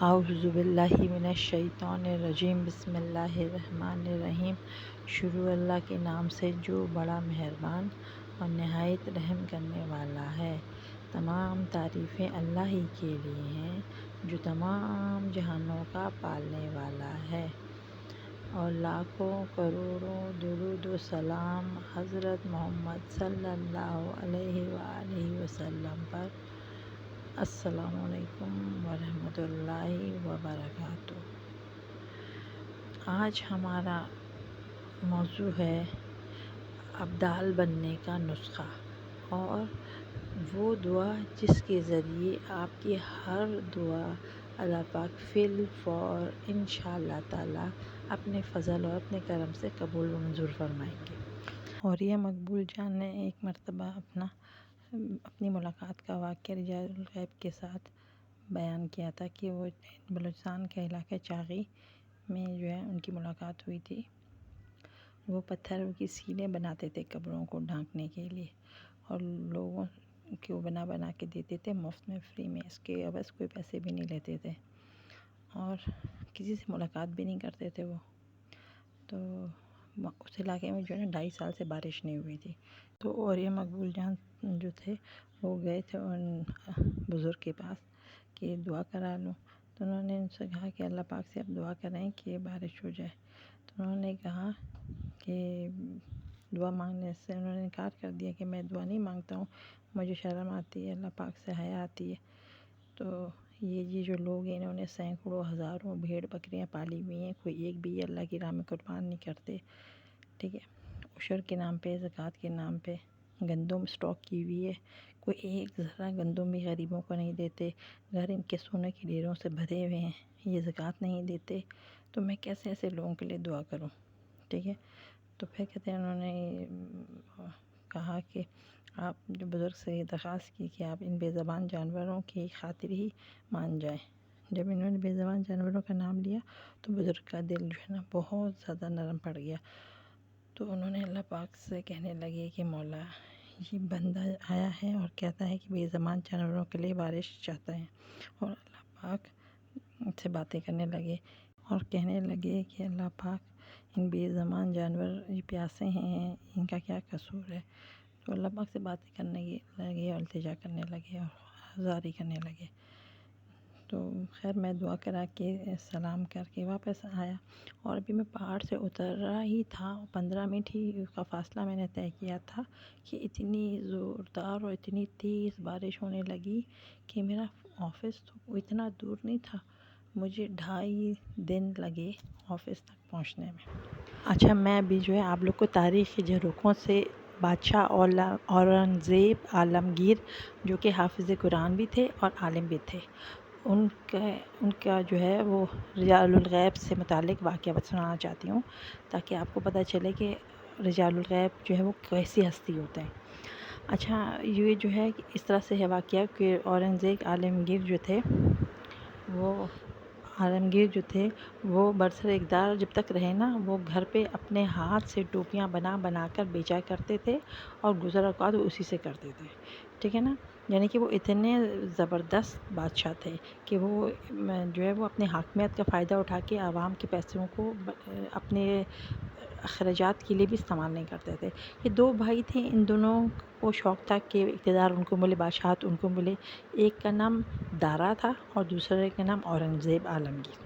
اعوذ باللہ من الشیطان الرجیم بسم اللہ الرحمن الرحیم۔ شروع اللہ کے نام سے جو بڑا مہربان اور نہایت رحم کرنے والا ہے۔ تمام تعریفیں اللہ ہی کے لیے ہیں جو تمام جہانوں کا پالنے والا ہے، اور لاکھوں کروڑوں درود و سلام حضرت محمد صلی اللہ علیہ وآلہ وسلم پر۔ السلام علیکم ورحمۃ اللہ وبرکاتہ۔ آج ہمارا موضوع ہے ابدال بننے کا نسخہ، اور وہ دعا جس کے ذریعے آپ کی ہر دعا اللہ پاک فی الفور انشاءاللہ تعالی اپنے فضل اور اپنے کرم سے قبول و منظور فرمائیں گے۔ اور یہ مقبول جان نے ایک مرتبہ اپنی ملاقات کا واقعہ رجال الغیب کے ساتھ بیان کیا تھا کہ وہ بلوچستان کے علاقہ چاغی میں جو ہے ان کی ملاقات ہوئی تھی۔ وہ پتھر کی سیلیں بناتے تھے قبروں کو ڈھانکنے کے لیے، اور لوگوں کو بنا کے دیتے تھے مفت میں، فری میں، اس کے عوض کوئی پیسے بھی نہیں لیتے تھے، اور کسی سے ملاقات بھی نہیں کرتے تھے وہ۔ تو اس علاقے میں جو ہے 2.5 سال سے بارش نہیں ہوئی تھی، تو اور یہ مقبول جان جو تھے وہ گئے تھے ان بزرگ کے پاس کہ دعا کرا لوں، تو انہوں نے ان سے کہا کہ اللہ پاک سے آپ دعا کریں کہ بارش ہو جائے۔ تو انہوں نے کہا کہ دعا مانگنے سے انہوں نے انکار کر دیا کہ میں دعا نہیں مانگتا ہوں، مجھے شرم آتی ہے، اللہ پاک سے حیا آتی ہے۔ تو یہ جو لوگ ہیں انہوں نے سینکڑوں ہزاروں بھیڑ بکریاں پالی ہوئی ہیں، کوئی ایک بھی اللہ کی راہ میں قربان نہیں کرتے، ٹھیک ہے، عشر کے نام پہ، زکوٰۃ کے نام پہ گندم اسٹاک کی ہوئی ہے، کوئی ایک ذرہ گندم بھی غریبوں کو نہیں دیتے، گھر ان کے سونے کی ڈھیروں سے بھرے ہوئے ہیں، یہ زکوٰۃ نہیں دیتے، تو میں کیسے ایسے لوگوں کے لیے دعا کروں، ٹھیک ہے۔ تو پھر کہتے ہیں انہوں نے کہا کہ آپ جو بزرگ سے یہ درخواست کی کہ آپ ان بے زبان جانوروں کی خاطر ہی مان جائیں۔ جب انہوں نے بے زبان جانوروں کا نام لیا تو بزرگ کا دل جو ہے نا بہت زیادہ نرم پڑ گیا، تو انہوں نے اللہ پاک سے کہنے لگے کہ مولا، یہ بندہ آیا ہے اور کہتا ہے کہ بے زبان جانوروں کے لیے بارش چاہتا ہے، اور اللہ پاک سے باتیں کرنے لگے اور کہنے لگے کہ اللہ پاک ان بے زبان جانور یہ پیاسے ہیں، ان کا کیا قصور ہے۔ تو اللہ پاک سے باتیں کرنے لگے اور التجا کرنے لگے اور زاری کرنے لگے۔ تو خیر میں دعا کرا کے سلام کر کے واپس آیا، اور ابھی میں پہاڑ سے اتر رہا ہی تھا، 15 منٹ ہی کا فاصلہ میں نے طے کیا تھا کہ اتنی زوردار اور اتنی تیز بارش ہونے لگی کہ میرا آفس تو اتنا دور نہیں تھا، مجھے 2.5 دن لگے آفس تک پہنچنے میں۔ اچھا، میں بھی جو ہے آپ لوگ کو تاریخ کی جھروکوں سے بادشاہ اورنگزیب عالمگیر جو کہ حافظ قرآن بھی تھے اور عالم بھی تھے، ان کا جو ہے وہ رجال الغیب سے متعلق واقعہ سنانا چاہتی ہوں، تاکہ آپ کو پتہ چلے کہ رجال الغیب جو ہے وہ کیسی ہستی ہوتے ہیں۔ اچھا، یہ جو ہے اس طرح سے ہے واقعہ کہ اورنگزیب عالمگیر جو تھے وہ برسر اقتدار جب تک رہے نا، وہ گھر پہ اپنے ہاتھ سے ٹوپیاں بنا کر بیچا کرتے تھے، اور گزر اوقات وہ اسی سے کرتے تھے، ٹھیک ہے نا۔ یعنی کہ وہ اتنے زبردست بادشاہ تھے کہ وہ جو ہے وہ اپنے حاکمیت کا فائدہ اٹھا کے عوام کے پیسوں کو اپنے اخراجات کے لیے بھی استعمال نہیں کرتے تھے۔ یہ 2 بھائی تھے، ان دونوں کو شوق تھا کہ اقتدار ان کو ملے، بادشاہت ان کو ملے۔ ایک کا نام دارا تھا اور دوسرے کا نام اورنگزیب عالمگیر،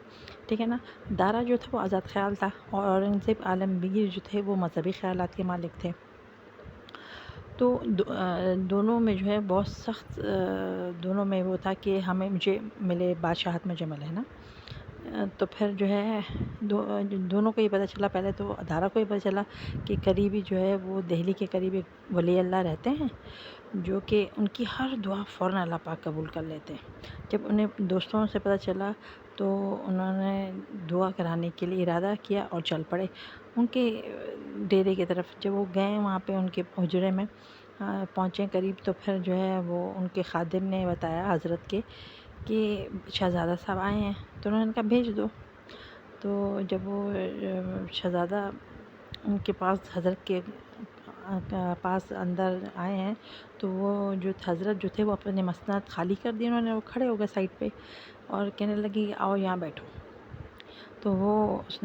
ٹھیک ہے نا۔ دارا جو تھا وہ آزاد خیال تھا، اور اورنگزیب عالمگیر جو تھے وہ مذہبی خیالات کے مالک تھے۔ تو دونوں میں جو ہے بہت سخت، دونوں میں وہ تھا کہ مجھے ملے، بادشاہت مجھے ملے نا۔ تو پھر جو ہے دونوں کو یہ پتہ چلا، پہلے تو دارا کو یہ پتہ چلا کہ قریبی جو ہے وہ دہلی کے قریب ایک ولی اللہ رہتے ہیں جو کہ ان کی ہر دعا فوراً اللہ پاک قبول کر لیتے ہیں۔ جب انہیں دوستوں سے پتہ چلا تو انہوں نے دعا کرانے کے لیے ارادہ کیا اور چل پڑے ان کے ڈیرے کی طرف۔ جب وہ گئے وہاں پہ ان کے حجرے میں پہنچے قریب، تو پھر جو ہے وہ ان کے خادم نے بتایا حضرت کے کہ شہزادہ صاحب آئے ہیں، تو انہوں نے کہا بھیج دو۔ تو جب وہ شہزادہ ان کے پاس، حضرت کے پاس اندر آئے ہیں، تو وہ جو حضرت جو تھے وہ اپنے مسند خالی کر دیے انہوں نے، وہ کھڑے ہو گئے سائڈ پہ۔ اور کہنے لگی آؤ یہاں بیٹھو. تو اس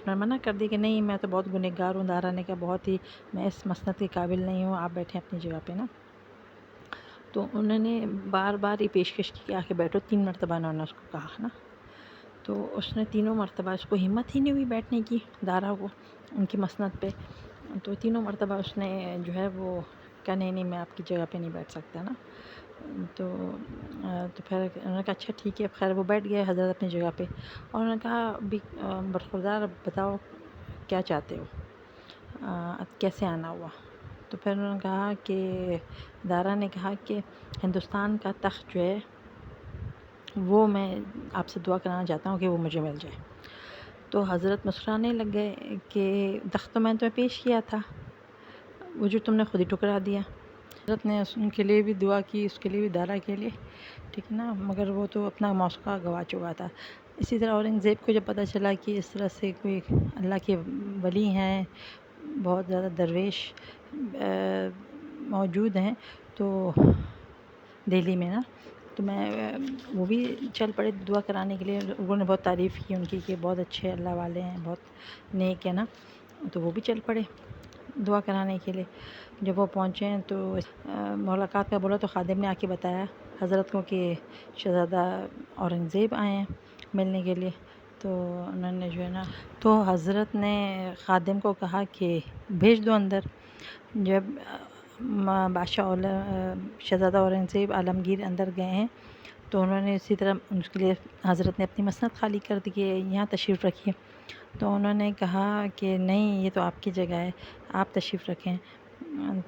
نے منع کر دی کہ نہیں، میں تو بہت گنہگار ہوں. دارا نے کہا بہت ہی، میں اس مسند کے قابل نہیں ہوں، آپ بیٹھیں اپنی جگہ پہ نا. تو انہوں نے بار بار یہ پیشکش کی کہ آ کے بیٹھو. 3 مرتبہ انہوں نے اس کو کہا نا. تو اس نے تینوں مرتبہ، اس کو ہمت ہی نہیں ہوئی بیٹھنے کی، دارا کو، ان کی مسند پہ. تو تینوں مرتبہ اس نے جو ہے وہ کہا نہیں میں آپ کی جگہ پہ نہیں بیٹھ سکتا نا. تو پھر انہوں نے کہا اچھا ٹھیک ہے. خیر وہ بیٹھ گئے حضرت اپنی جگہ پہ، اور انہوں نے کہا برخوردار بتاؤ کیا چاہتے ہو، کیسے آنا ہوا. تو پھر انہوں نے کہا کہ دارا نے کہا کہ ہندوستان کا تخت جو ہے وہ میں آپ سے دعا کرانا چاہتا ہوں کہ وہ مجھے مل جائے. تو حضرت مسکرانے لگ گئے کہ تخت تو میں نے تمہیں پیش کیا تھا، وہ جو تم نے خود ہی ٹکرا دیا. حضرت نے ان کے لیے بھی دعا کی، اس کے لیے بھی، دارا کے لیے، ٹھیک ہے نا. مگر وہ تو اپنا موقع گوا چکا تھا. اسی طرح اورنگزیب کو جب پتہ چلا کہ اس طرح سے کوئی اللہ کے ولی ہیں، بہت زیادہ درویش موجود ہیں تو دہلی میں نا، تو وہ بھی چل پڑے دعا کرانے کے لیے. لوگوں نے بہت تعریف کی ان کی کہ بہت اچھے اللہ والے ہیں، بہت نیک ہے نا. تو وہ بھی چل پڑے دعا کرانے کے لیے. جب وہ پہنچے ہیں تو ملاقات کا بولا تو خادم نے آ کے بتایا حضرت کو کہ شہزادہ اورنگزیب آئے ہیں ملنے کے لیے. تو انہوں نے جو ہے نا، تو حضرت نے خادم کو کہا کہ بھیج دو اندر. جب بادشاہ شہزادہ اورنگزیب عالمگیر اندر گئے ہیں تو انہوں نے اسی طرح اس کے لیے حضرت نے اپنی مسند خالی کر دی کہ یہاں تشریف رکھیے. تو انہوں نے کہا کہ نہیں، یہ تو آپ کی جگہ ہے، آپ تشریف رکھیں.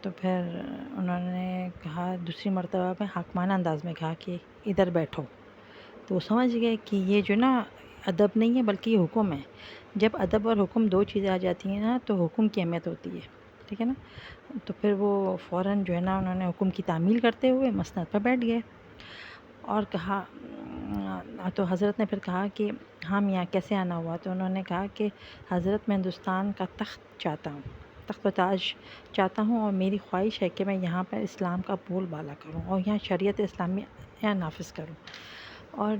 تو پھر انہوں نے کہا دوسری مرتبہ میں حاکمانہ انداز میں کہا کہ ادھر بیٹھو. تو وہ سمجھ گئے کہ یہ جو نا ادب نہیں ہے بلکہ یہ حکم ہے. جب ادب اور حکم دو چیزیں آ جاتی ہیں نا تو حکم کی اہمیت ہوتی ہے، ٹھیک ہے نا. تو پھر وہ فوراً جو ہے نا انہوں نے حکم کی تعمیل کرتے ہوئے مسند پر بیٹھ گئے اور کہا. تو حضرت نے پھر کہا کہ ہاں میاں کیسے آنا ہوا. تو انہوں نے کہا کہ حضرت میں ہندوستان کا تخت چاہتا ہوں، تخت و تاج چاہتا ہوں، اور میری خواہش ہے کہ میں یہاں پر اسلام کا بول بالا کروں اور یہاں شریعت اسلامیہ نافذ کروں اور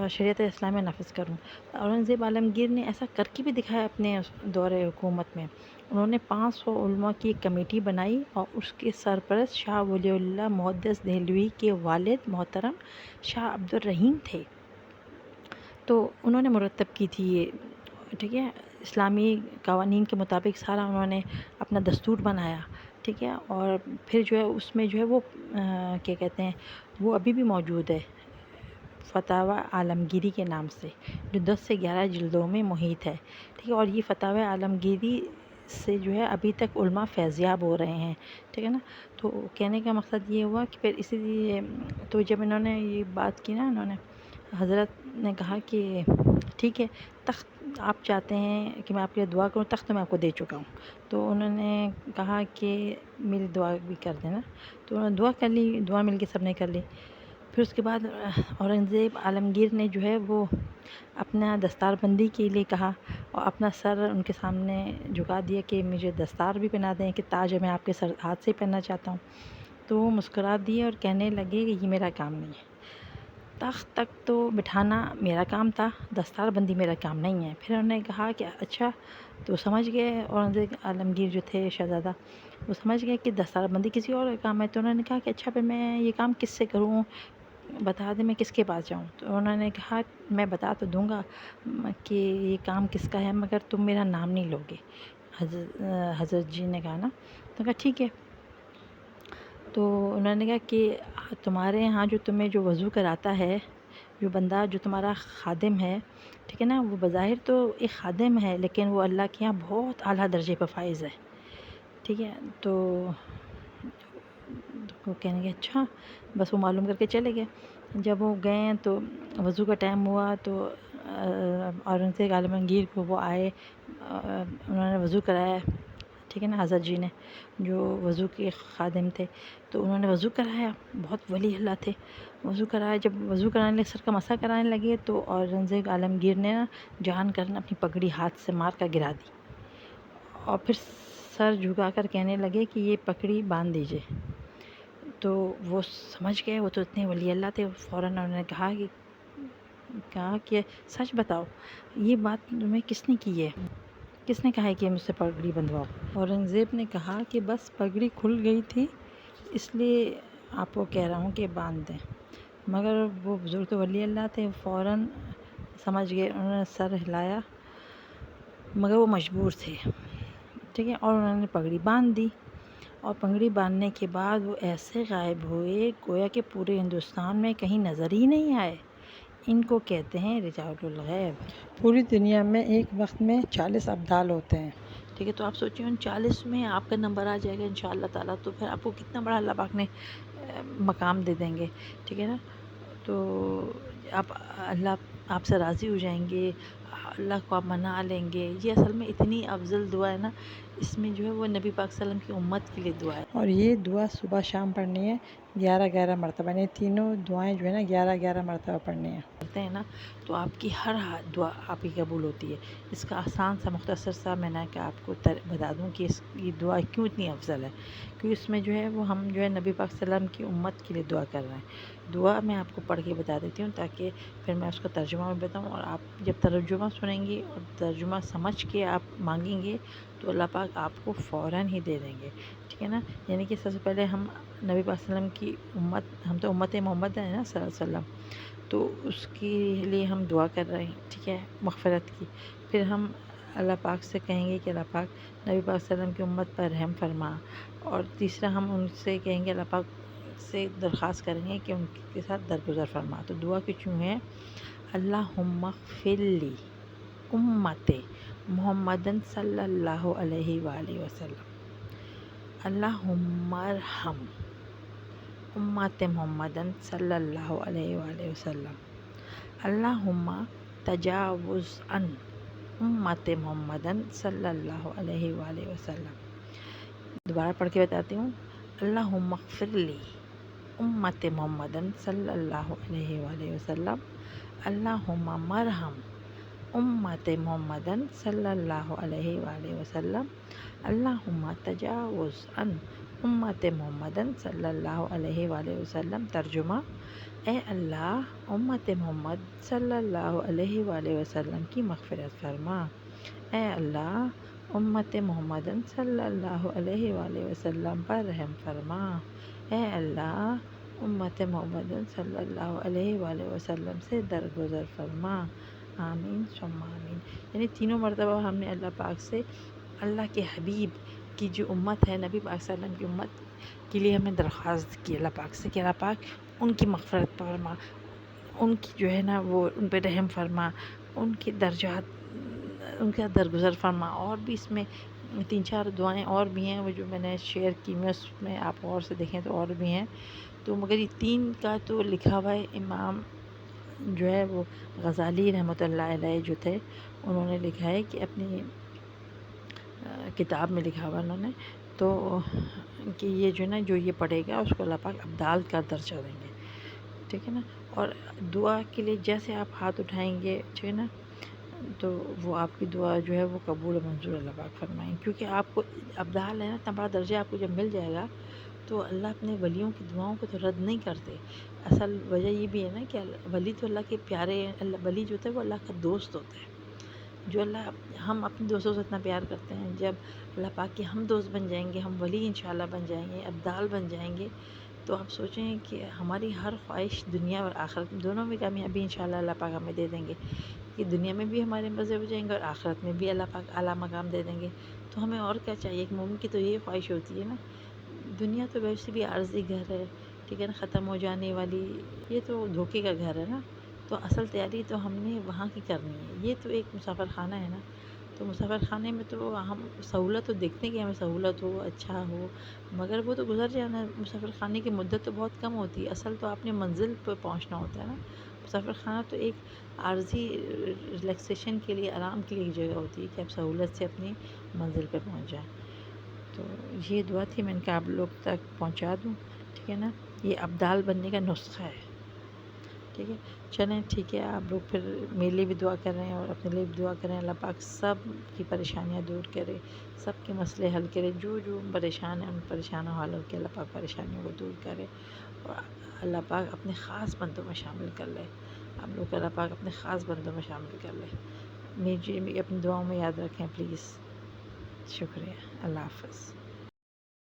شریعت اسلامیہ نافذ کروں. اورنگزیب عالمگیر نے ایسا کر کے بھی دکھایا اپنے دور حکومت میں. انہوں نے 500 علماء کی ایک کمیٹی بنائی اور اس کے سرپرست شاہ ولی اللہ محدث دہلوی کے والد محترم شاہ عبد الرحیم تھے. تو انہوں نے مرتب کی تھی یہ، ٹھیک ہے، اسلامی قوانین کے مطابق سارا انہوں نے اپنا دستور بنایا، ٹھیک ہے. اور پھر جو ہے اس میں جو ہے وہ کیا کہتے ہیں، وہ ابھی بھی موجود ہے، فتاوی عالمگیری کے نام سے، جو 10 سے 11 جلدوں میں محیط ہے، ٹھیک ہے. اور یہ فتاوی عالمگیری سے جو ہے ابھی تک علماء فیضیاب ہو رہے ہیں، ٹھیک ہے نا. تو کہنے کا مقصد یہ ہوا کہ پھر اسی لیے تو جب انہوں نے یہ بات کی نا، انہوں نے حضرت نے کہا کہ ٹھیک ہے، تخت آپ چاہتے ہیں کہ میں آپ کے لیے دعا کروں، تخت میں آپ کو دے چکا ہوں. تو انہوں نے کہا کہ میری دعا بھی کر دینا. تو انہوں نے دعا کر لی، دعا مل کے سب نے کر لی. پھر اس کے بعد اورنگزیب عالمگیر نے جو ہے وہ اپنا دستار بندی کے لیے کہا اور اپنا سر ان کے سامنے جھکا دیا کہ مجھے دستار بھی پہنا دیں کہ تاج میں آپ کے سر ہاتھ سے پہننا چاہتا ہوں. تو وہ مسکرا دیے اور کہنے لگے کہ یہ میرا کام نہیں ہے، تخت تک تو بٹھانا میرا کام تھا، دستار بندی میرا کام نہیں ہے. پھر انہوں نے کہا کہ اچھا. تو سمجھ گئے اورنگزیب عالمگیر جو تھے شہزادہ، وہ سمجھ گئے کہ دستار بندی کسی اور کا کام ہے. تو انہوں نے کہا کہ اچھا پھر میں یہ کام کس سے کروں، بتا دیں میں کس کے پاس جاؤں. تو انہوں نے کہا میں بتا تو دوں گا کہ یہ کام کس کا ہے مگر تم میرا نام نہیں لوگے. حضرت جی نے کہا نا. تو کہا ٹھیک ہے. تو انہوں نے کہا کہ تمہارے یہاں جو تمہیں جو وضو کراتا ہے، جو بندہ جو تمہارا خادم ہے، ٹھیک ہے نا، وہ بظاہر تو ایک خادم ہے لیکن وہ اللہ کے یہاں بہت اعلیٰ درجے پر فائز ہے، ٹھیک ہے. تو وہ کہنے لگے اچھا، بس وہ معلوم کر کے چلے گئے. جب وہ گئے ہیں تو وضو کا ٹائم ہوا تو اورنگزیب عالمگیر کو وہ آئے، انہوں نے وضو کرایا، ٹھیک ہے نا، حضرت جی نے جو وضو کے خادم تھے. تو انہوں نے وضو کرایا، بہت ولی اللہ تھے. وضو کرایا، جب وضو کرانے لگے، سر کا مسح کرانے لگے تو اورنگزیب عالمگیر نے جان کر اپنی پگڑی ہاتھ سے مار کر گرا دی اور پھر سر جھکا کر کہنے لگے کہ یہ پگڑی باندھ دیجئے. تو وہ سمجھ گئے، وہ تو اتنے ولی اللہ تھے، فوراً انہوں نے کہا کہ سچ بتاؤ، یہ بات تمہیں کس نے کی ہے، کس نے کہا ہے کہ مجھ سے پگڑی بندھواؤ؟ اورنگزیب نے کہا کہ بس پگڑی کھل گئی تھی، اس لیے آپ کو کہہ رہا ہوں کہ باندھ دیں۔ مگر وہ بزرگ تو ولی اللہ تھے، فوراً سمجھ گئے، انہوں نے سر ہلایا، مگر وہ مجبور تھے، ٹھیک ہے، اور انہوں نے پگڑی باندھ دی۔ اور پگڑی باندھنے کے بعد وہ ایسے غائب ہوئے گویا کہ پورے ہندوستان میں کہیں نظر ہی نہیں آئے۔ ان کو کہتے ہیں رجال الغیب۔ پوری دنیا میں ایک وقت میں 40 ابدال ہوتے ہیں، ٹھیک ہے، تو آپ سوچیں ان 40 میں آپ کا نمبر آ جائے گا انشاءاللہ تعالیٰ، تو پھر آپ کو کتنا بڑا اللہ پاک نے مقام دے دیں گے، ٹھیک ہے نا۔ تو اللہ آپ سے راضی ہو جائیں گے، اللہ کو آپ منا لیں گے۔ یہ اصل میں اتنی افضل دعا ہے نا، اس میں جو ہے وہ نبی پاک صلی اللہ علیہ وسلم کی امت کے لیے دعا ہے، اور یہ دعا صبح شام پڑھنی ہے 11 مرتبہ، یعنی تینوں دعائیں جو ہے نا 11 مرتبہ پڑھنی ہیں، کرتے ہیں نا، تو آپ کی ہر دعا آپ کی قبول ہوتی ہے۔ اس کا آسان سا مختصر سا میں نے کہ آپ کو بتا دوں کہ یہ دعا کیوں اتنی افضل ہے، کیونکہ اس میں جو ہے وہ ہم جو ہے نبی پاک صلی اللہ علیہ وسلم کی امت کے لیے دعا کر رہے ہیں۔ دعا میں آپ کو پڑھ کے بتا دیتی ہوں تاکہ پھر میں اس کا ترجمہ بھی بتاؤں، اور آپ جب ترجمہ سنیں گے اور ترجمہ سمجھ کے آپ مانگیں گے تو اللہ پاک آپ کو فوراً ہی دے دیں گے، ٹھیک ہے نا۔ یعنی کہ سب سے پہلے ہم نبی پاک صلی اللہ علیہ وسلم کی امت، ہم تو امت محمد ہیں نا صلی اللہ علیہ وسلم، تو اس کے لیے ہم دعا کر رہے ہیں، ٹھیک ہے، مغفرت کی۔ پھر ہم اللہ پاک سے کہیں گے کہ اللہ پاک نبی پاک صلی اللہ علیہ وسلم کی امت پر رحم فرما، اور تیسرا ہم ان سے کہیں گے، اللہ پاک سے درخواست کریں گے کہ ان کے ساتھ درگزر فرما۔ تو دعا کچھ یوں ہے: اللہم اغفر لی امت محمد صلی اللہ علیہ وآلہ وسلم، اللہم ارحم امت محمد صلی اللہ علیہ وآلہ وسلم، اللہم تجاوز عن امت محمد صلی اللہ علیہ وآلہ وسلم۔ دوبارہ پڑھ کے بتاتی ہوں: اللہم اغفر لی امت محمد صلی اللہ علیہ وآلہ وسلم، اللہم مرحم امت محمد صلی اللہ علیہ وآلہ وسلم، اللہم تجاوز عن امت محمد صلی اللہ علیہ وآلہ وسلم۔ ترجمہ: اے اللہ امت محمد صلی اللہ علیہ وآلہ وسلم کی مغفرت فرما، اے اللہ امت محمد صلی اللہ علیہ وآلہ وسلم پر رحم فرما، اے اللہ امت محمد صلی اللہ علیہ وآلہ وسلم سے درگزر فرما، آمین ثم آمین۔ یعنی تینوں مرتبہ ہم نے اللہ پاک سے اللہ کے حبیب کی جو امت ہے، نبی پاک صلی اللہ علیہ وسلم کی امت کے لیے ہم نے درخواست کی اللہ پاک سے کہ اللہ پاک ان کی مغفرت فرما، ان کی جو ہے نا وہ ان پہ رحم فرما، ان کے درجات، ان کا درگزر فرما۔ اور بھی اس میں 3-4 دعائیں اور بھی ہیں، وہ جو میں نے شیئر کی، میں اس میں آپ اور سے دیکھیں تو اور بھی ہیں، تو مگر یہ 3 کا تو لکھا ہوا ہے، امام جو ہے وہ غزالی رحمۃ اللہ علیہ جو تھے، انہوں نے لکھا ہے کہ اپنی کتاب میں لکھا ہوا انہوں نے، تو کہ یہ جو ہے نا جو یہ پڑھے گا اس کو اللہ پاک ابدال کا درجہ دیں گے، ٹھیک ہے نا۔ اور دعا کے لیے جیسے آپ ہاتھ اٹھائیں گے، ٹھیک ہے نا، تو وہ آپ کی دعا جو ہے وہ قبول و منظور اللہ پاک فرمائیں، کیونکہ آپ کو ابدال ہے نا، اتنا بڑا درجہ آپ کو جب مل جائے گا تو اللہ اپنے ولیوں کی دعاؤں کو تو رد نہیں کرتے۔ اصل وجہ یہ بھی ہے نا کہ ولی تو اللہ کے پیارے ہیں، ولی جو ہوتا ہے وہ اللہ کا دوست ہوتا ہے، جو اللہ ہم اپنے دوستوں سے اتنا پیار کرتے ہیں، جب اللہ پاک کے ہم دوست بن جائیں گے، ہم ولی انشاءاللہ بن جائیں گے، ابدال بن جائیں گے، تو آپ سوچیں کہ ہماری ہر خواہش دنیا اور آخرت دونوں میں کامیابی انشاءاللہ اللہ پاک ہمیں دے دیں گے، کہ دنیا میں بھی ہمارے مزے ہو جائیں گے اور آخرت میں بھی اللہ پاک اعلیٰ مقام دے دیں گے۔ تو ہمیں اور کیا چاہیے، ایک مومن کی تو یہ خواہش ہوتی ہے نا۔ دنیا تو ویسے بھی عارضی گھر ہے، ٹھیک ہے نا، ختم ہو جانے والی، یہ تو دھوکے کا گھر ہے نا، تو اصل تیاری تو ہم نے وہاں کی کرنی ہے، یہ تو ایک مسافر خانہ ہے نا، تو مسافر خانے میں تو ہم سہولت تو دیکھتے ہیں کہ ہمیں سہولت ہو، اچھا ہو، مگر وہ تو گزر جانا ہے، مسافر خانے کی مدت تو بہت کم ہوتی ہے، اصل تو آپ نے منزل پہ پہنچنا ہوتا ہے نا۔ مسافر خانہ تو ایک عارضی ریلیکسیشن کے لیے، آرام کے لیے ایک جگہ ہوتی ہے کہ آپ سہولت سے اپنی منزل پہ پہنچ جائیں۔ تو یہ دعا تھی، میں نے کہا آپ لوگ تک پہنچا دوں، ٹھیک ہے نا۔ یہ ابدال بننے کا نسخہ ہے، ٹھیک ہے، چلیں ٹھیک ہے، آپ لوگ پھر میرے لیے بھی دعا کر رہے ہیں اور اپنے لیے بھی دعا کریں، اللہ پاک سب کی پریشانیاں دور کرے، سب کے مسئلے حل کرے، جو جو پریشان ہیں ان پریشانوں والوں کے اللہ پاک پریشانیوں کو دور کرے، اور اللہ پاک اپنے خاص بندوں میں شامل کر لے، ہم لوگ اللہ پاک اپنے خاص بندوں میں شامل کر لے۔ مجھے اپنی دعاؤں میں یاد رکھیں پلیز۔ شکریہ، اللہ حافظ۔